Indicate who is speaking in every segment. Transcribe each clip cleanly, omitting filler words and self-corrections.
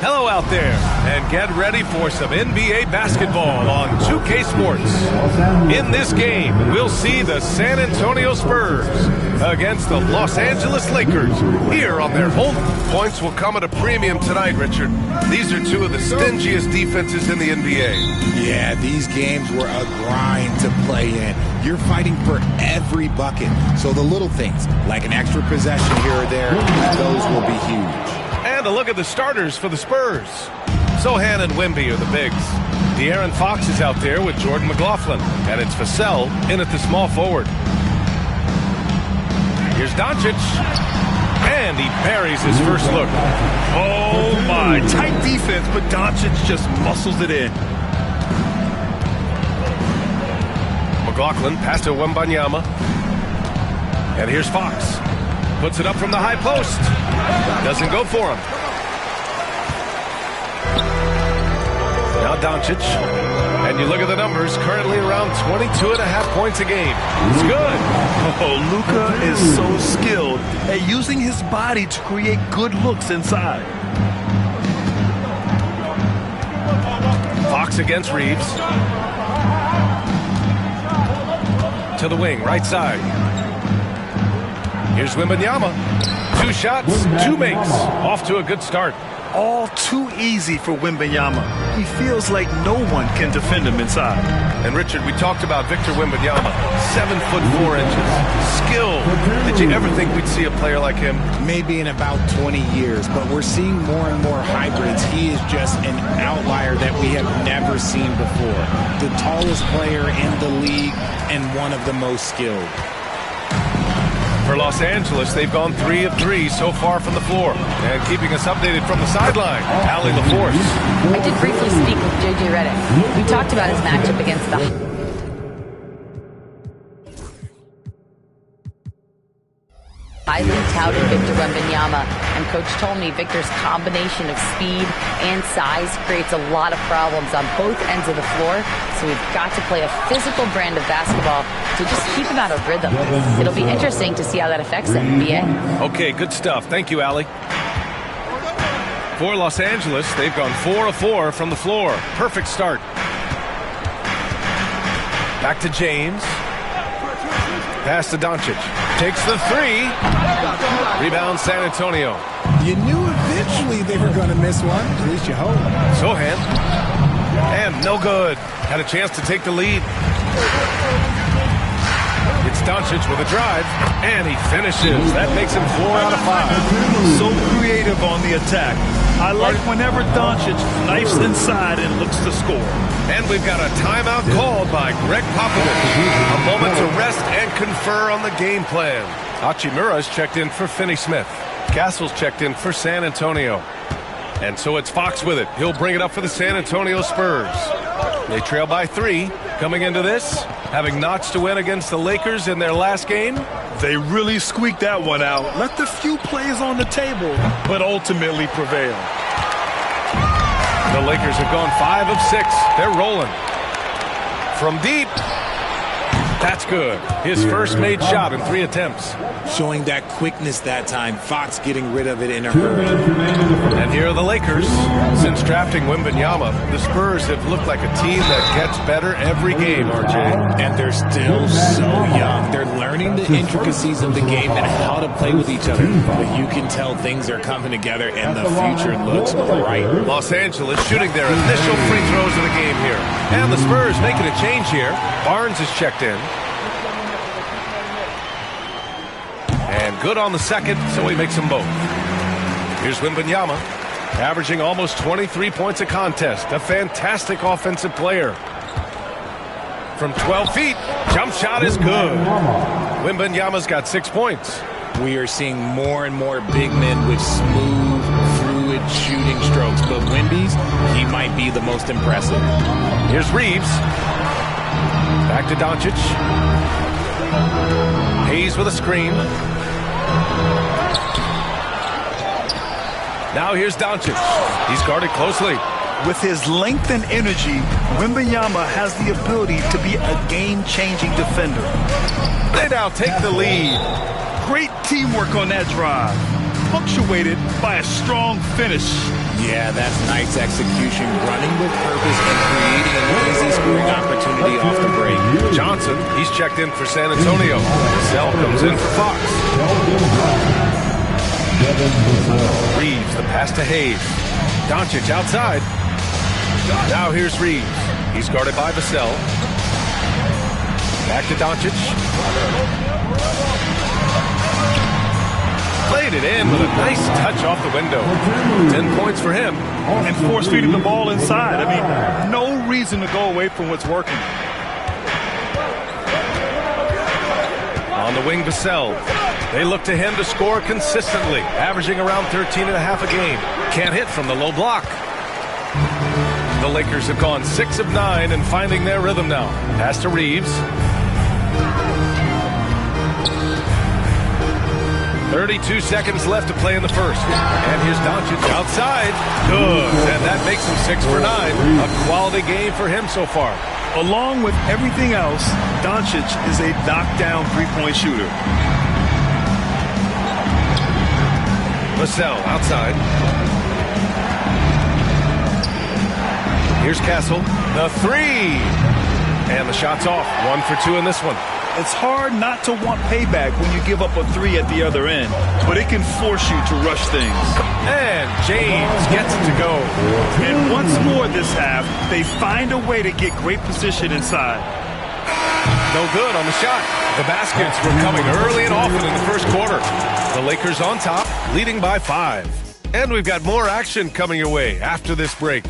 Speaker 1: Hello out there, and get ready for some NBA basketball on 2K Sports. In this game, we'll see the San Antonio Spurs against the Los Angeles Lakers here on their home. Points will come at a premium tonight, Richard. These are two of the stingiest defenses in the NBA.
Speaker 2: Yeah, these games were a grind to play in. You're fighting for every bucket. So the little things, like an extra possession here or there, those will be huge.
Speaker 1: And a look at the starters for the Spurs. Sohan and Wemby are the bigs. De'Aaron Fox is out there with Jordan McLaughlin. And it's Vassell in at the small forward. Here's Doncic. And he buries his first look.
Speaker 3: Oh, my. Tight defense, but Doncic just muscles it in.
Speaker 1: McLaughlin pass to Wembanyama. And here's Fox. Puts it up from the high post. Doesn't go for him. Now Doncic. And you look at the numbers, currently around 22.5 points a game. It's good.
Speaker 3: Oh, Luca is so skilled at using his body to create good looks inside.
Speaker 1: Fox against Reeves. To the wing, right side. Here's Wembanyama. 2 shots, 2 makes. Off to a good start.
Speaker 3: All too easy for Wembanyama. He feels like no one can defend him inside.
Speaker 1: And Richard, we talked about Victor Wembanyama. 7'4" Skill. Did you ever think we'd see a player like him?
Speaker 2: Maybe in about 20 years, but we're seeing more and more hybrids. He is just an outlier that we have never seen before. The tallest player in the league and one of the most skilled.
Speaker 1: For Los Angeles, they've gone 3 of 3 so far from the floor. And keeping us updated from the sideline, Allie LaForce.
Speaker 4: I did briefly speak with J.J. Redick. We talked about his matchup against the highly touted Victor Wembanyama, and Coach told me Victor's combination of speed and size creates a lot of problems on both ends of the floor, so we've got to play a physical brand of basketball to just keep him out of rhythm. It'll be interesting to see how that affects the NBA.
Speaker 1: Okay, good stuff. Thank you, Allie. For Los Angeles, they've gone 4 of 4 from the floor. Perfect start. Back to James. Pass to Doncic. Takes the 3. Rebound San Antonio.
Speaker 2: You knew eventually they were going to miss one. At least you hope.
Speaker 1: Sohan. And no good. Had a chance to take the lead. It's Doncic with a drive. And he finishes. That makes him 4 out of 5.
Speaker 3: So creative on the attack. I like whenever Doncic knifes inside and looks to score.
Speaker 1: And we've got a timeout called by Greg Popovich. A moment to rest and confer on the game plan. Hachimura's checked in for Finney-Smith. Castle's checked in for San Antonio. And so it's Fox with it. He'll bring it up for the San Antonio Spurs. They trail by 3 coming into this, having notched a win against the Lakers in their last game.
Speaker 3: They really squeaked that one out. Left a few plays on the table, but ultimately prevailed.
Speaker 1: The Lakers have gone 5 of 6. They're rolling. From deep. That's good. His first made shot in 3 attempts.
Speaker 2: Showing that quickness that time. Fox getting rid of it in a hurry.
Speaker 1: And here are the Lakers. Since drafting Wembanyama, the Spurs have looked like a team that gets better every game, RJ.
Speaker 2: And they're still so young. They're learning the intricacies of the game and how to play with each other. But you can tell things are coming together and the future looks bright.
Speaker 1: Los Angeles shooting their initial free throws of the game here. And the Spurs making a change here. Barnes is checked in. And good on the second, so he makes them both. Here's Wembanyama, averaging almost 23 points a contest. A fantastic offensive player. From 12 feet, jump shot is good. Wembanyama's got 6 points.
Speaker 2: We are seeing more and more big men with smooth, fluid shooting strokes. But Wemby's, he might be the most impressive.
Speaker 1: Here's Reeves. Back to Doncic. Hayes with a screen. Now here's Doncic. He's guarded closely.
Speaker 3: With his length and energy, Wembanyama has the ability to be a game-changing defender.
Speaker 1: They now take the lead.
Speaker 3: Great teamwork on that drive, punctuated by a strong finish.
Speaker 2: Yeah, that's nice execution, running with purpose and creating an easy scoring opportunity off the break.
Speaker 1: Johnson, he's checked in for San Antonio. Vassell comes in for Fox. Reeves, the pass to Hayes. Doncic outside. Now here's Reeves. He's guarded by Vassell. Back to Doncic. Played it in with a nice touch off the window. 10 points for him.
Speaker 3: And force feeding the ball inside. I mean, no reason to go away from what's working.
Speaker 1: On the wing, Vassell. They look to him to score consistently, averaging around 13.5 a game. Can't hit from the low block. The Lakers have gone 6 of 9 and finding their rhythm now. Pass to Reeves. 32 seconds left to play in the first. And here's Doncic outside. Good. And that makes him 6 for 9. A quality game for him so far.
Speaker 3: Along with everything else, Doncic is a knockdown three-point shooter.
Speaker 1: Vassell outside. Here's Castle. The three. And the shot's off. 1 for 2 in this one.
Speaker 3: It's hard not to want payback when you give up a three at the other end, but it can force you to rush things.
Speaker 1: And James gets it to go.
Speaker 3: And once more this half, they find a way to get great position inside.
Speaker 1: No good on the shot. The baskets were coming early and often in the first quarter. The Lakers on top, leading by 5. And we've got more action coming your way after this break.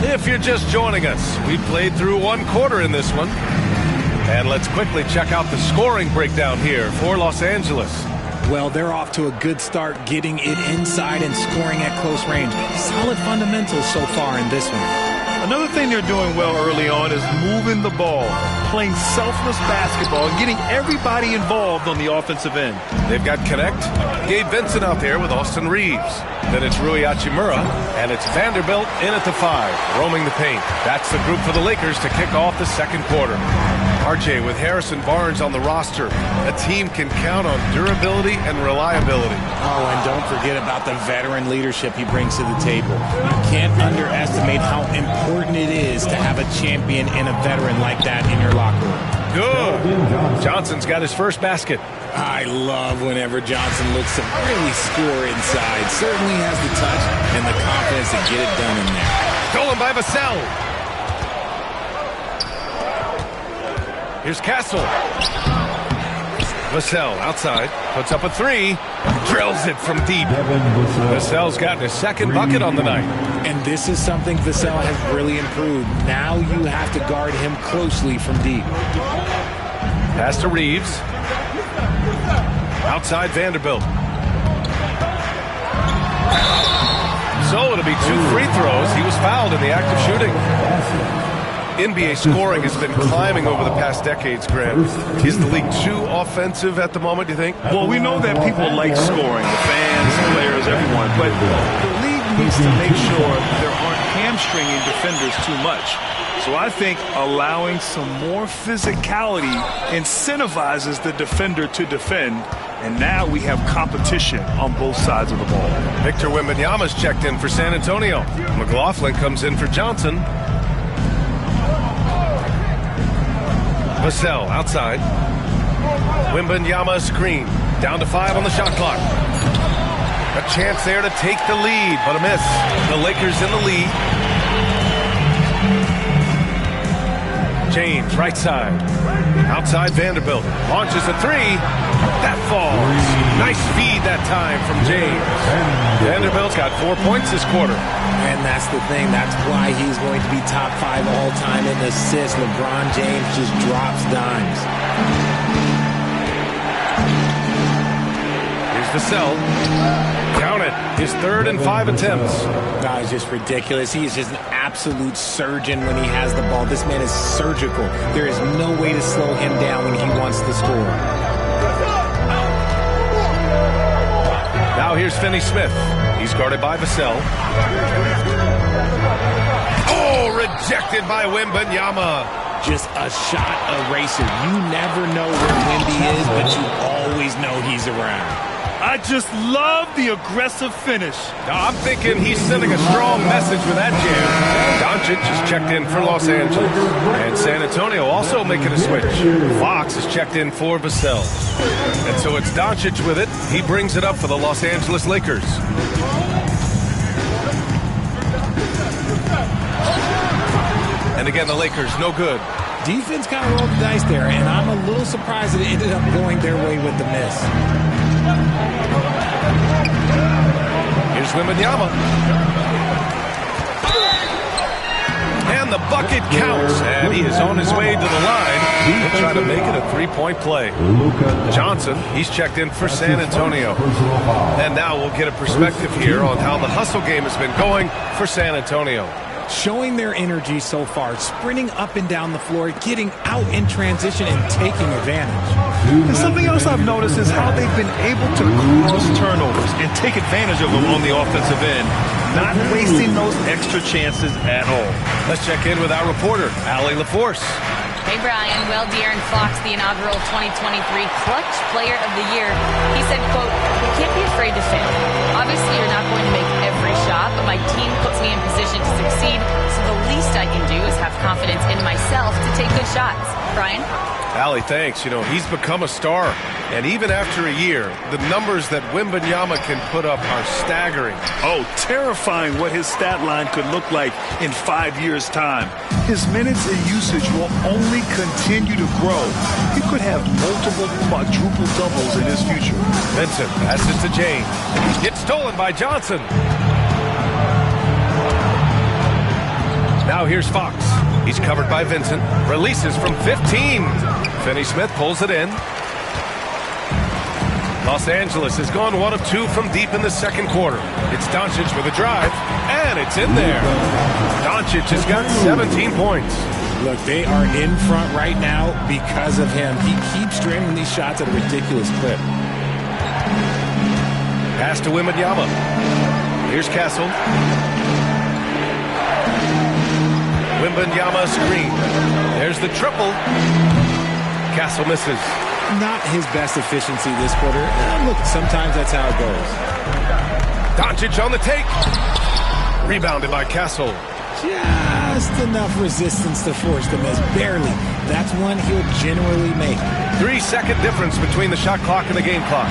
Speaker 1: If you're just joining us, we played through 1 quarter in this one. And let's quickly check out the scoring breakdown here for Los Angeles.
Speaker 2: Well, they're off to a good start getting it inside and scoring at close range. Solid fundamentals so far in this one.
Speaker 3: Another thing they're doing well early on is moving the ball, playing selfless basketball, and getting everybody involved on the offensive end.
Speaker 1: They've got Connect, Gabe Vincent out there with Austin Reeves. Then it's Rui Hachimura, and it's Vanderbilt in at the 5, roaming the paint. That's the group for the Lakers to kick off the second quarter. RJ with Harrison Barnes on the roster. A team can count on durability and reliability.
Speaker 2: Oh, and don't forget about the veteran leadership he brings to the table. You can't underestimate how important it is to have a champion and a veteran like that in your locker room.
Speaker 1: Good. Johnson's got his first basket.
Speaker 2: I love whenever Johnson looks to really score inside. Certainly has the touch and the confidence to get it done in there.
Speaker 1: Stolen by Vassell. Here's Castle. Vassell outside, puts up a 3, drills it from deep. Vassell's gotten his second bucket on the night.
Speaker 2: And this is something Vassell has really improved. Now you have to guard him closely from deep.
Speaker 1: Pass to Reeves. Outside Vanderbilt. So it'll be 2 free throws. He was fouled in the act of shooting. NBA scoring has been climbing over the past decades, Grant. Is the league too offensive at the moment, do you think?
Speaker 3: Well, we know that people like scoring, the fans, players, everyone, but the league needs to make sure there aren't hamstringing defenders too much. So I think allowing some more physicality incentivizes the defender to defend, and now we have competition on both sides of the ball.
Speaker 1: Victor Wembanyama's checked in for San Antonio. McLaughlin comes in for Johnson. Vassell outside. Wembanyama screen. Down to 5 on the shot clock. A chance there to take the lead, but a miss. The Lakers in the lead. James, right side. Outside Vanderbilt. Launches a 3. That falls. Nice feed that time from James. Vanderbilt's got 4 points this quarter.
Speaker 2: And that's the thing. That's why he's going to be top 5 all-time in assists. LeBron James just drops dimes.
Speaker 1: Here's Vassell. Count it. His 3rd and 5 attempts.
Speaker 2: That is just ridiculous. He is just an absolute surgeon when he has the ball. This man is surgical. There is no way to slow him down when he wants to score.
Speaker 1: Here's Finney Smith. He's guarded by Vassell. Oh, rejected by Wembanyama.
Speaker 2: Just a shot eraser. You never know where Wemby is, but you always know he's around.
Speaker 3: I just love the aggressive finish.
Speaker 1: Now, I'm thinking he's sending a strong message with that jam. Doncic is checked in for Los Angeles. And San Antonio also making a switch. Fox is checked in for Vassell. And so it's Doncic with it. He brings it up for the Los Angeles Lakers. And again, the Lakers, no good.
Speaker 2: Defense kind of rolled the dice there, and I'm a little surprised that it ended up going their way with the miss.
Speaker 1: Here's Wembanyama. And the bucket counts, and he is on his way to the line. He'll try to make it a three-point play. Johnson, he's checked in for San Antonio. And now we'll get a perspective here on how the hustle game has been going for San Antonio.
Speaker 2: Showing their energy so far, sprinting up and down the floor, getting out in transition and taking advantage.
Speaker 3: And something else I've noticed is how they've been able to cause turnovers and take advantage of them on the offensive end, not wasting those extra chances at all.
Speaker 1: Let's check in with our reporter, Allie LaForce.
Speaker 4: Hey, Brian. Well, De'Aaron Fox, the inaugural 2023 Clutch Player of the Year, he said, quote, "You can't be afraid to fail. Obviously, you're not going to make every shot, but my team puts me in position to succeed, so the least I can do is have confidence in myself to take good shots." Brian?
Speaker 1: Allie, thanks. You know, he's become a star. And even after a year, the numbers that Wembanyama can put up are staggering.
Speaker 3: Oh, terrifying what his stat line could look like in 5 years' time. His minutes and usage will only continue to grow. He could have multiple quadruple doubles in his future.
Speaker 1: Vincent passes it to James. Gets stolen by Johnson. Now here's Fox. He's covered by Vincent. Releases from 15. Finney Smith pulls it in. Los Angeles has gone 1 of 2 from deep in the second quarter. It's Doncic with a drive, and it's in there. Doncic has got 17 points.
Speaker 2: Look, they are in front right now because of him. He keeps draining these shots at a ridiculous clip.
Speaker 1: Pass to Wembanyama. Here's Castle. Wembanyama screen. There's the triple. Castle misses.
Speaker 2: Not his best efficiency this quarter. Look, sometimes that's how it goes.
Speaker 1: Doncic on the take. Rebounded by Castle.
Speaker 2: Just enough resistance to force the miss. Barely. That's one he'll generally make.
Speaker 1: 3-second difference between the shot clock and the game clock.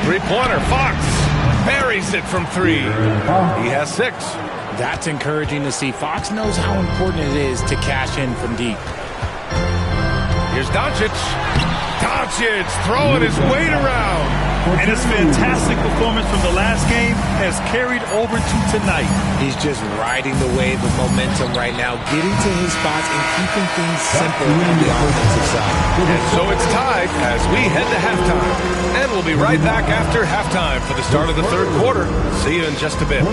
Speaker 1: Three-pointer. Fox buries it from 3. He has 6.
Speaker 2: That's encouraging to see. Fox knows how important it is to cash in from deep.
Speaker 1: Here's Doncic. Doncic throwing his weight around.
Speaker 3: And his fantastic performance from the last game has carried over to tonight.
Speaker 2: He's just riding the wave of momentum right now, getting to his spots and keeping things simple on the offensive side.
Speaker 1: And so it's tied as we head to halftime. And we'll be right back after halftime for the start of the third quarter. See you in just a bit.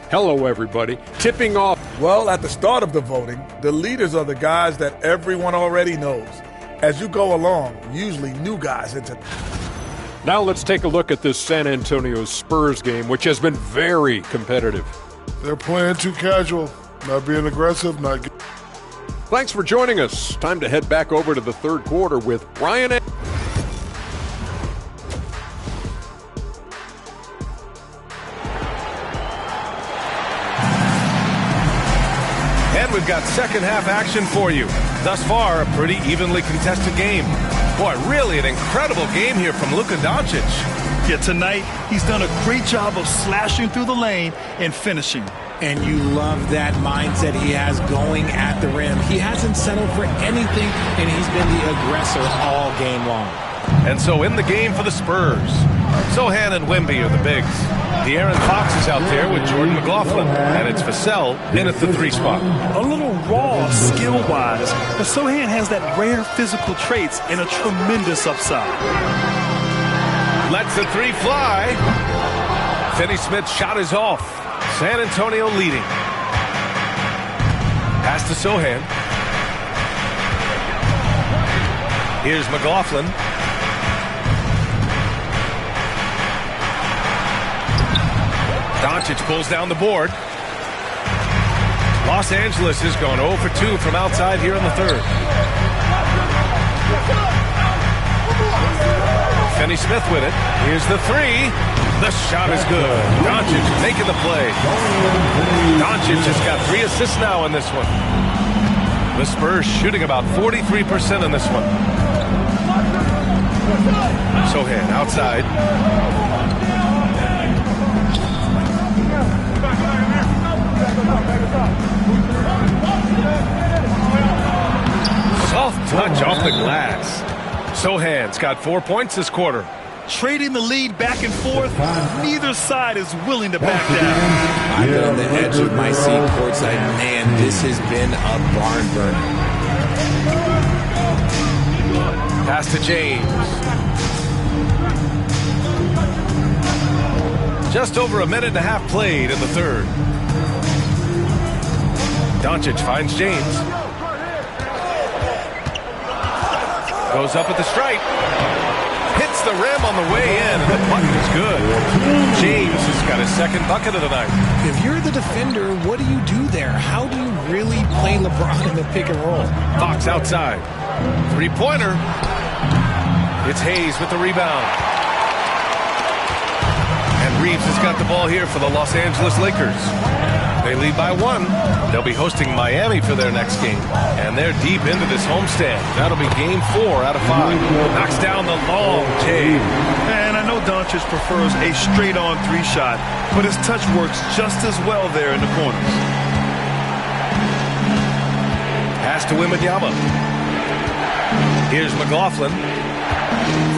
Speaker 5: Hello, everybody. Tipping off.
Speaker 6: Well, at the start of the voting, the leaders are the guys that everyone already knows. As you go along, usually new guys enter.
Speaker 5: Now let's take a look at this San Antonio Spurs game, which has been very competitive.
Speaker 7: They're playing too casual, not being aggressive, not getting...
Speaker 5: Thanks for joining us. Time to head back over to the third quarter with Brian.
Speaker 1: And we've got second half action for you. Thus far, a pretty evenly contested game. Boy, really an incredible game here from Luca Doncic.
Speaker 3: Yeah, tonight he's done a great job of slashing through the lane and finishing.
Speaker 2: And you love that mindset he has going at the rim. He hasn't settled for anything, and he's been the aggressor all game long.
Speaker 1: And so in the game for the Spurs, Sohan and Wemby are the bigs. De'Aaron Fox is out there with Jordan McLaughlin, and it's Vassell in at the 3 spot.
Speaker 3: A little raw skill-wise, but Sohan has that rare physical traits and a tremendous upside.
Speaker 1: Lets the 3 fly. Finney-Smith's shot is off. San Antonio leading. Pass to Sohan. Here's McLaughlin. Doncic pulls down the board. Los Angeles has gone 0 for 2 from outside here in the third. Finney-Smith with it. Here's the three. The shot is good. Doncic making the play. Doncic has got 3 assists now in this one. The Spurs shooting about 43% in this one. Sohan outside. Soft touch off the glass. Sohan's got 4 points this quarter.
Speaker 3: Trading the lead back and forth, neither side is willing to back down.
Speaker 2: I've been on the edge of my seat courtside. Man, this has been a barn burner.
Speaker 1: Pass to James. Just over a minute and a half played in the third. Doncic finds James. Goes up at the stripe. Hits the rim on the way in, and the bucket is good. James has got his second bucket of the night.
Speaker 2: If you're the defender, what do you do there? How do you really play LeBron in the pick and roll?
Speaker 1: Fox outside. Three-pointer. It's Hayes with the rebound. And Reeves has got the ball here for the Los Angeles Lakers. They lead by 1. They'll be hosting Miami for their next game. And they're deep into this homestand. That'll be game 4 out of 5. Knocks down the long J.
Speaker 3: And I know Doncic prefers a straight-on 3-shot, but his touch works just as well there in the corners.
Speaker 1: Pass to Wembanyama. Here's McLaughlin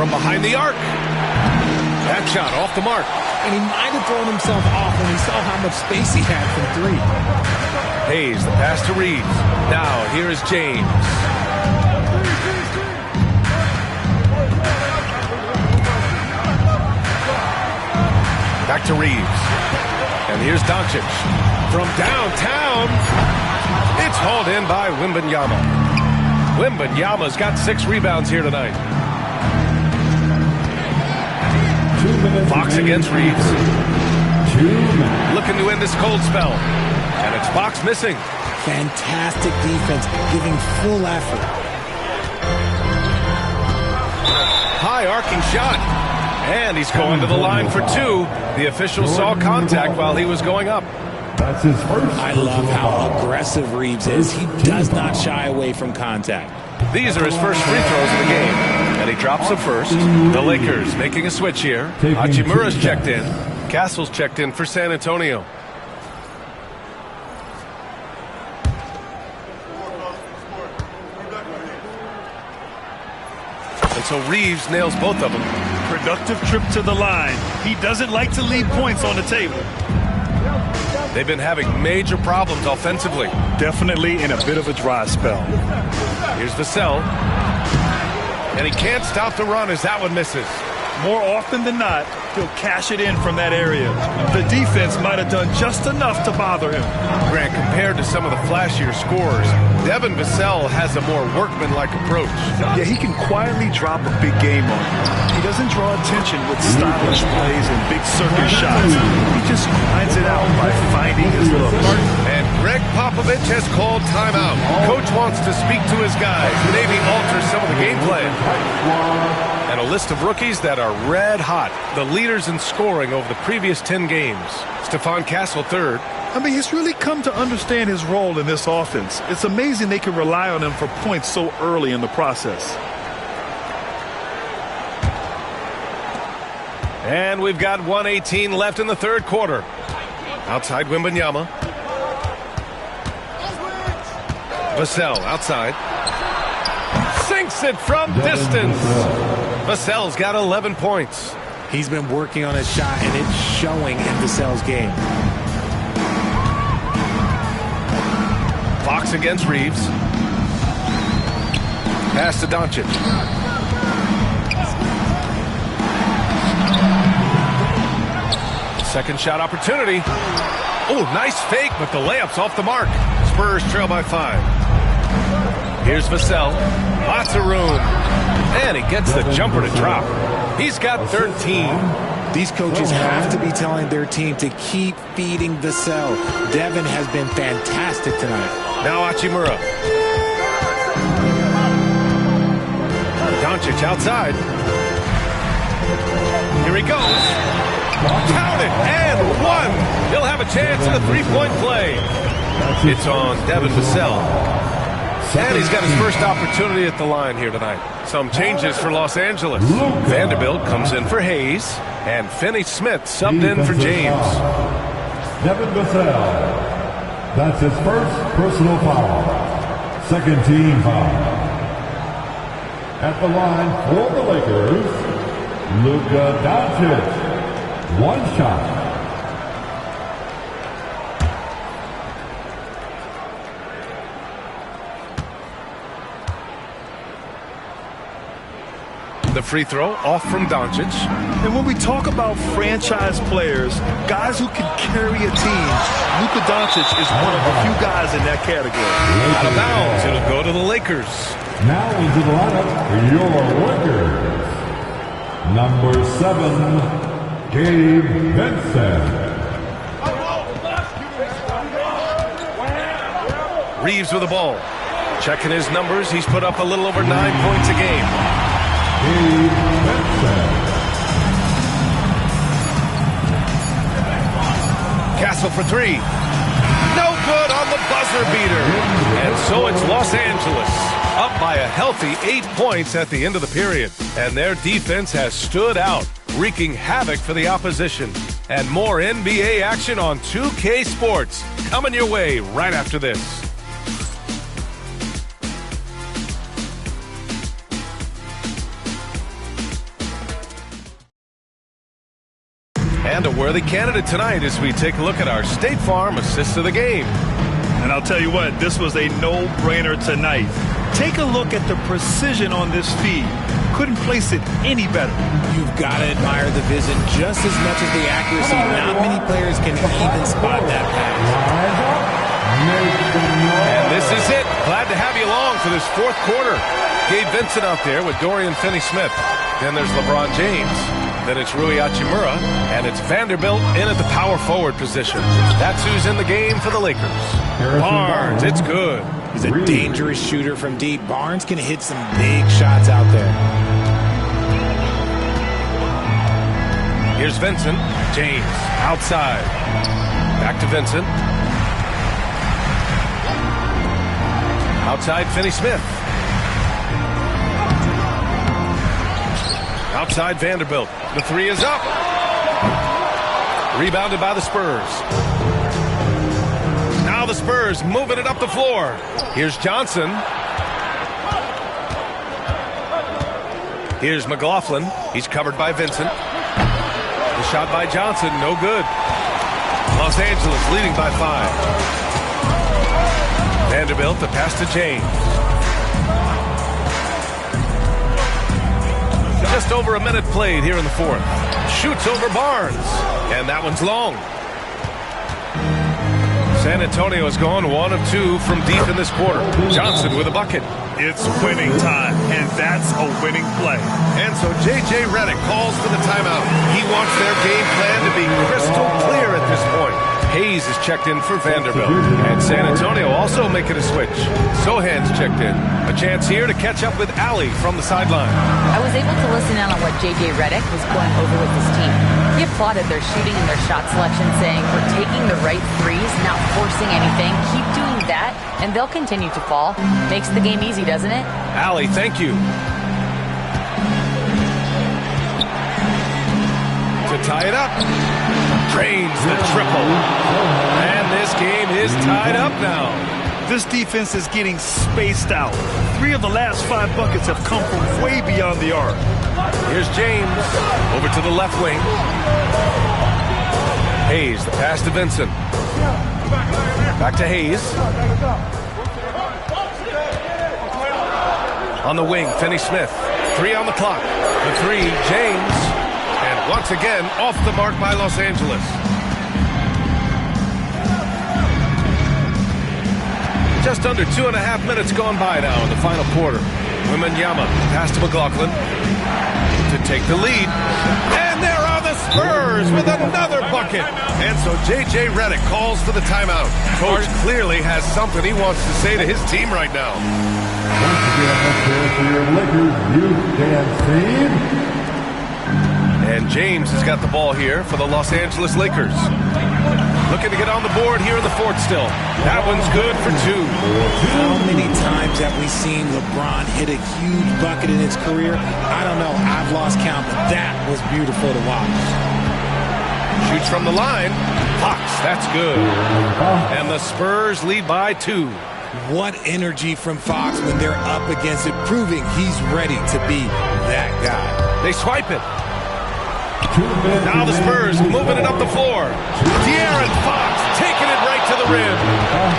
Speaker 1: from behind the arc. That shot off the mark.
Speaker 2: And he might have thrown himself off when he saw how much space he had from 3.
Speaker 1: Hayes, the pass to Reeves. Now, here is James. Back to Reeves. And here's Doncic. From downtown, it's hauled in by Wembanyama. Wembanyama's got 6 rebounds here tonight. Fox against Reeves. Looking to end this cold spell. And it's Fox missing.
Speaker 2: Fantastic defense, giving full effort.
Speaker 1: High arcing shot. And he's going to the line for 2. The official saw contact while he was going up.
Speaker 8: That's his first.
Speaker 2: I love how aggressive Reeves is. He does not shy away from contact.
Speaker 1: These are his first free throws of the game. And he drops them first. The Lakers making a switch here. Hachimura's checked in. Castle's checked in for San Antonio. And so Reeves nails both of them.
Speaker 3: Productive trip to the line. He doesn't like to leave points on the table.
Speaker 1: They've been having major problems offensively.
Speaker 3: Definitely in a bit of a dry spell.
Speaker 1: Here's Vassell. And he can't stop the run as that one misses.
Speaker 3: More often than not, he'll cash it in from that area. The defense might have done just enough to bother him.
Speaker 1: Grant, compared to some of the flashier scorers, Devin Vassell has a more workmanlike approach.
Speaker 3: Yeah, he can quietly drop a big game on you. He doesn't draw attention with stylish plays and big circuit shots. He just grinds it out by finding his looks.
Speaker 1: And Greg Popovich has called timeout. Coach wants to speak to his guys, maybe alter some of the game plan. And a list of rookies that are red hot. The leaders in scoring over the previous 10 games. Stephon Castle third.
Speaker 3: I mean, he's really come to understand his role in this offense. It's amazing they can rely on him for points so early in the process.
Speaker 1: And we've got 1:18 left in the third quarter. Outside Wembanyama. Vassell outside. Sinks it from distance. Vassell's got 11 points.
Speaker 2: He's been working on his shot, and it's showing in Vassell's game.
Speaker 1: Fox against Reeves. Pass to Doncic. Second shot opportunity. Oh, nice fake, but the layup's off the mark. Spurs trail by 5. Here's Vassell. Lots of room. And he gets the jumper to drop. He's got 13.
Speaker 2: These coaches have to be telling their team to keep feeding Vassell. Devin has been fantastic tonight.
Speaker 1: Now Hachimura. Doncic outside. Here he goes. Count it, and one. He'll have a chance in the three-point play. It's on Devin Vassell. And he's got his first opportunity at the line here tonight. Some changes for Los Angeles. Vanderbilt comes in for Hayes, and Finney-Smith subbed in for James.
Speaker 8: Devin Vassell. That's his first personal foul. Second team foul. At the line for the Lakers, Luca Doncic. One shot.
Speaker 1: The free throw off from Doncic.
Speaker 3: And when we talk about franchise players, guys who can carry a team, Luca Doncic is one of the few guys in that category.
Speaker 1: Out of bounds, it'll go to the Lakers.
Speaker 8: Now into the lineup for your Lakers. Number 7, Gabe Vincent.
Speaker 1: Reeves with the ball. Checking his numbers, he's put up a little over 9 points a game.
Speaker 8: Gabe Vincent.
Speaker 1: Castle for 3. No good on the buzzer beater. And so it's Los Angeles, up by a healthy 8 points at the end of the period. And their defense has stood out, wreaking havoc for the opposition. And more NBA action on 2K Sports coming your way right after this. And a worthy candidate tonight as we take a look at our State Farm assist of the game.
Speaker 3: And I'll tell you what, this was a no-brainer tonight. Take a look at the precision on this feed. Couldn't place it any better.
Speaker 2: You've got to admire the vision just as much as the accuracy. Not many players can even spot that pass.
Speaker 1: And this is it. Glad to have you along for this fourth quarter. Gabe Vincent out there with Dorian Finney-Smith. Then there's LeBron James. Then it's Rui Hachimura, and it's Vanderbilt in at the power forward position. That's who's in the game for the Lakers. Barnes, it's good.
Speaker 2: He's a dangerous shooter from deep. Barnes can hit some big shots out there.
Speaker 1: Here's Vincent. James outside. Back to Vincent. Outside Finney-Smith. Outside Vanderbilt. The 3 is up. Rebounded by the Spurs. Now the Spurs moving it up the floor. Here's Johnson. Here's McLaughlin. He's covered by Vincent. The shot by Johnson, no good. Los Angeles leading by 5. Vanderbilt, the pass to James. Just over a minute played here in the fourth. Shoots over Barnes. And that one's long. San Antonio has gone 1 of 2 from deep in this quarter. Johnson with a bucket.
Speaker 3: It's winning time, and that's a winning play.
Speaker 1: And so J.J. Redick calls for the timeout. He wants their game plan to be crystal clear at this point. Hayes is checked in for Vanderbilt. And San Antonio also making a switch. Sohan's checked in. A chance here to catch up with Allie from the sideline.
Speaker 4: I was able to listen in on what J.J. Redick was going over with his team. He applauded their shooting and their shot selection, saying, "We're taking the right threes, not forcing anything. Keep doing that, and they'll continue to fall." Makes the game easy, doesn't it?
Speaker 1: Allie, thank you. To tie it up. Drains the triple. And this game is tied up now.
Speaker 3: This defense is getting spaced out. 3 of the last 5 buckets have come from way beyond the arc.
Speaker 1: Here's James. Over to the left wing. Hayes, the pass to Vincent. Back to Hayes. On the wing, Finney-Smith. 3 on the clock. The 3, James. And Once again, off the mark by Los Angeles. Just under 2.5 minutes gone by now in the final quarter. Wembanyama pass to McLaughlin to take the lead. And there are the Spurs with another bucket. And so J.J. Redick calls for the timeout. Coach clearly has something he wants to say to his team right now.
Speaker 8: Once again, let's hear for your Lakers youth dance team.
Speaker 1: And James has got the ball here for the Los Angeles Lakers. Looking to get on the board here in the fourth still. That one's good for 2.
Speaker 2: How many times have we seen LeBron hit a huge bucket in his career? I don't know. I've lost count, but that was beautiful to watch.
Speaker 1: Shoots from the line. Fox, that's good. And the Spurs lead by 2.
Speaker 2: What energy from Fox when they're up against it, proving he's ready to be that guy.
Speaker 1: They swipe it. Now the Spurs moving it up the floor. De'Aaron Fox taking it right to the rim.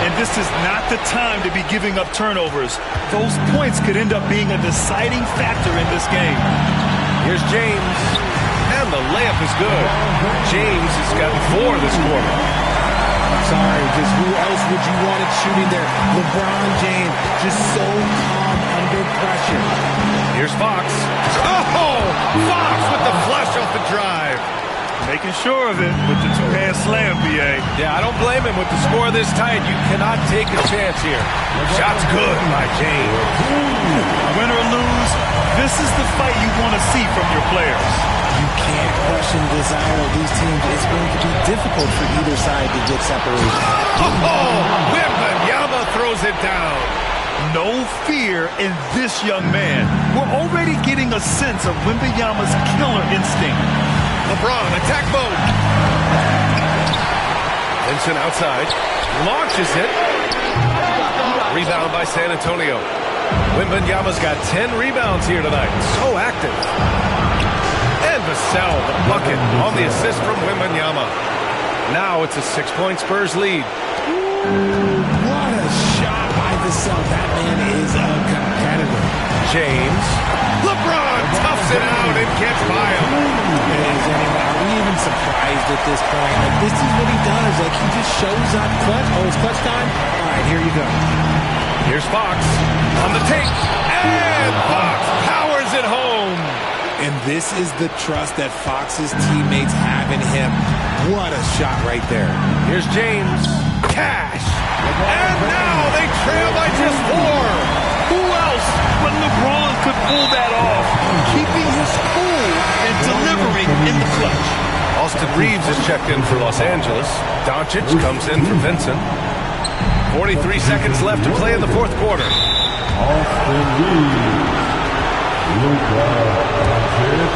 Speaker 3: And this is not the time to be giving up turnovers. Those points could end up being a deciding factor in this game.
Speaker 1: Here's James. And the layup is good. James has got 4 this quarter.
Speaker 2: Sorry, just who else would you want it shooting there? LeBron James, just so calm under pressure.
Speaker 1: Here's Fox. Oh! Fox with the flush off the drive.
Speaker 3: Making sure of it with the two-hand slam, B.A.
Speaker 1: Yeah, I don't blame him. With the score this tight, you cannot take a chance here. Shot's good by James.
Speaker 3: Win or lose, this is the fight you want to see from your players.
Speaker 2: You can't question the desire of these teams. It's going to be difficult for either side to get separation.
Speaker 1: Oh! Wembanyama throws it down.
Speaker 3: No fear in this young man. We're already getting a sense of Wembanyama's killer instinct.
Speaker 1: LeBron, attack mode. Vincent outside. Launches it. Rebound by San Antonio. Wembanyama's got 10 rebounds here tonight. So active. And Vassell, the bucket on the assist from Wembanyama. Now it's a 6-point Spurs lead.
Speaker 2: What a shot by Vassell. That man is a competitor.
Speaker 1: James. LeBron toughs it out and gets by him.
Speaker 2: Are we even surprised at this point? Like, this is what he does. Like, he just shows up clutch. Oh, it's clutch time? All right, here you go.
Speaker 1: Here's Fox on the take. And Fox powers it home.
Speaker 2: And this is the trust that Fox's teammates have in him. What a shot right there.
Speaker 1: Here's James. Cash. And now they trail by just 4.
Speaker 3: Who else but LeBron could pull that off? Keeping his cool and delivering in the clutch.
Speaker 1: Austin Reeves is checked in for Los Angeles. Doncic comes in for Vincent. 43 seconds left to play in the fourth quarter.
Speaker 8: Austin Reeves. Luca Doncic.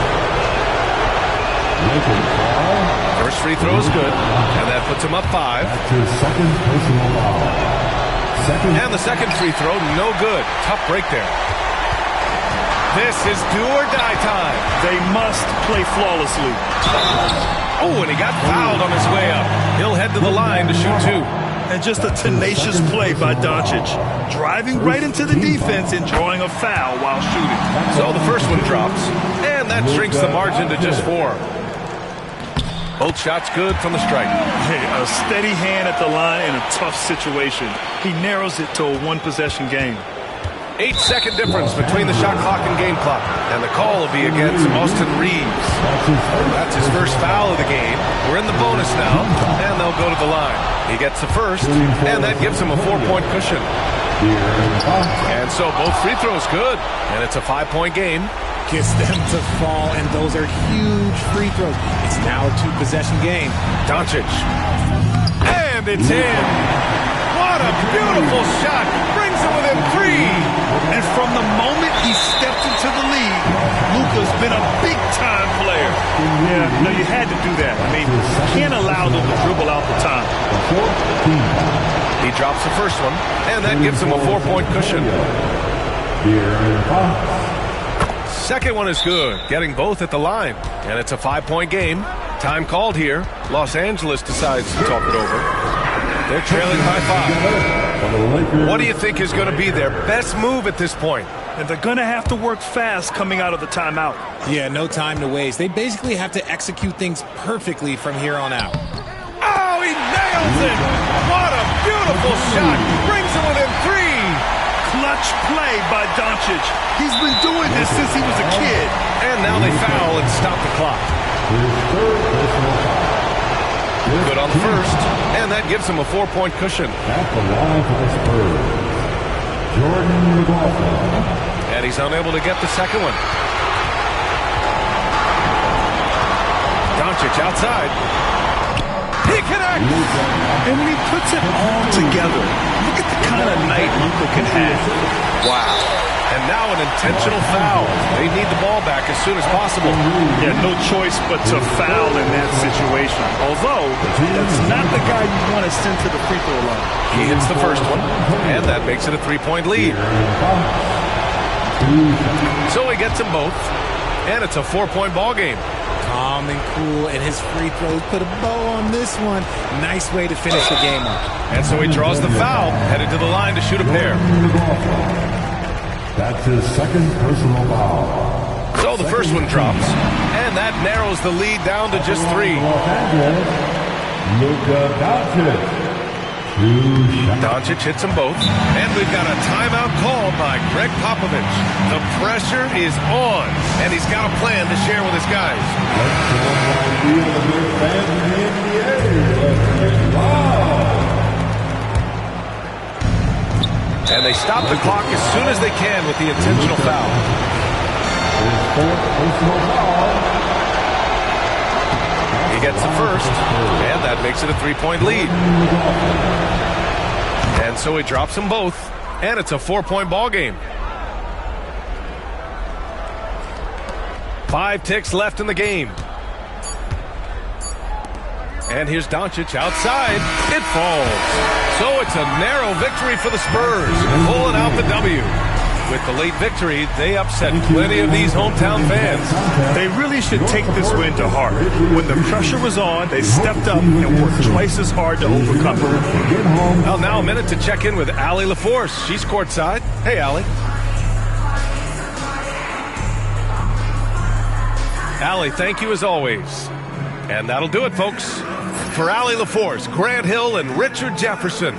Speaker 8: Lakers foul.
Speaker 1: First free throw is good, and that puts him up 5.
Speaker 8: That's his second personal foul.
Speaker 1: And the second free throw, no good. Tough break there. This is do or die time.
Speaker 3: They must play flawlessly.
Speaker 1: Oh, and he got fouled on his way up. He'll head to the line to shoot 2.
Speaker 3: And just a tenacious play by Doncic. Driving right into the defense and drawing a foul while shooting.
Speaker 1: So the first one drops, and that shrinks the margin to just 4. Both shots good from the stripe.
Speaker 3: Hey, a steady hand at the line in a tough situation. He narrows it to a 1-possession game.
Speaker 1: 8-second difference between the shot clock and game clock. And the call will be against Austin Reeves. That's his first foul of the game. We're in the bonus now, and they'll go to the line. He gets the first, and that gives him a 4-point cushion. And so both free throws good, and it's a 5-point game.
Speaker 2: Gets them to fall, and those are huge free throws. It's now a 2-possession game.
Speaker 1: Doncic. And it's in. What a beautiful shot. Brings it within 3.
Speaker 3: And from the moment he stepped into the league, Luca's been a big-time player. Yeah, no, you had to do that. I mean, you can't allow them to dribble out the time.
Speaker 1: He drops the first one, and that gives him a 4-point cushion. Second one is good, getting both at the line. And it's a 5-point game. Time called here. Los Angeles decides to talk it over. They're trailing by 5. What do you think is going to be their best move at this point?
Speaker 3: And they're going to have to work fast coming out of the timeout.
Speaker 2: Yeah, no time to waste. They basically have to execute things perfectly from here on out.
Speaker 1: Oh, he nails it! What a beautiful shot! Brings it within 3!
Speaker 3: Clutch play by Doncic. He's been doing this since he was a kid.
Speaker 1: And now they foul and stop the clock. Good on the first, and that gives him a 4-point cushion.
Speaker 8: At the line for the Spurs, Jordan McLaughlin.
Speaker 1: And he's unable to get the second one. Doncic outside. He connects!
Speaker 3: And when he puts it all together, look at the kind of night Luca can have.
Speaker 1: Wow. And now an intentional foul. They need the ball back as soon as possible.
Speaker 3: Yeah, no choice but to foul in that situation. Although, that's not the guy you want to send to the free throw line.
Speaker 1: He hits the first one, and that makes it a 3-point lead. So he gets them both, and it's a 4-point ball game.
Speaker 2: Calm and cool, and his free throws put a bow on this one. Nice way to finish the game up.
Speaker 1: And so he draws the foul, headed to the line to shoot a pair.
Speaker 8: That's his second personal foul.
Speaker 1: So the first one drops, and that narrows the lead down to just 3.
Speaker 8: Luca Doncic.
Speaker 1: Doncic hits them both, and we've got a timeout called by Greg Popovich. The pressure is on, and he's got a plan to share with his guys. And they stop the clock as soon as they can with the intentional foul. He gets the first, and that makes it a 3-point lead. And so he drops them both, and it's a 4-point ball game. 5 ticks left in the game. And here's Doncic outside. It falls. So it's a narrow victory for the Spurs, pulling out the W. With the late victory, they upset plenty of these hometown fans.
Speaker 3: They really should take this win to heart. When the pressure was on, they stepped up and worked twice as hard to overcome it.
Speaker 1: Well, now a minute to check in with Allie LaForce. She's courtside. Hey, Allie. Allie, thank you as always. And that'll do it, folks. For Allie LaForce, Grant Hill, and Richard Jefferson.